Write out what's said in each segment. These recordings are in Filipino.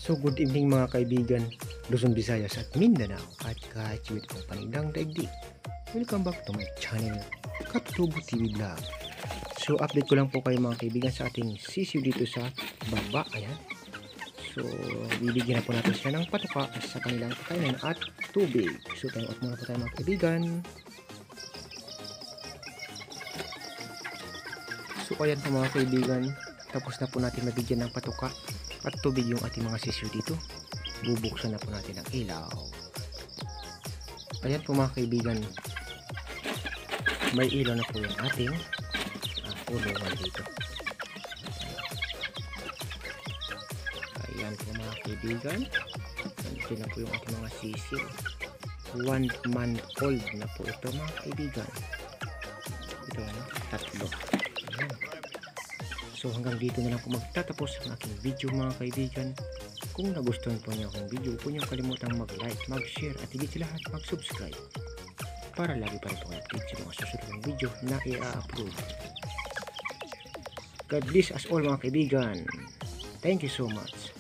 So good evening mga kaibigan, Luzon, Visayas at Mindanao at kahit yung kong panindang daigdig. Welcome back to my channel, Katutubo TV Vlog. So update ko lang po kayo mga kaibigan sa ating sisiw dito sa baba. Ayan. So bibigyan na po natin sila ng patuka sa kanilang kakainin at tubig. So tayo at muna po tayo mga kaibigan. So ayan po mga kaibigan, tapos na po natin nabigyan ng patuka at tubig yung ating mga sisiw dito. Bubuksan na po natin ang ilaw. Ayan po mga kaibigan, may ilaw na po yung ating kulungan dito. Ayan po mga kaibigan, ganito na po yung ating mga sisiw. 1 month old na po ito mga kaibigan. Ito na, tatlo. Ayan. So hanggang dito na lang po magtatapos ang aking video mga kaibigan. Kung nagustuhan po niyo akong video, huwag niyo kalimutang mag-like, mag-share at higit sa lahat mag-subscribe para lagi pa rin po update sa mga susunod ng video na i-upload. God bless us all mga kaibigan. Thank you so much.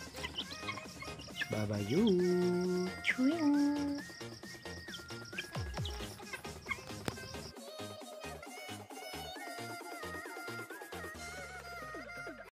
Bye bye you. Chewing.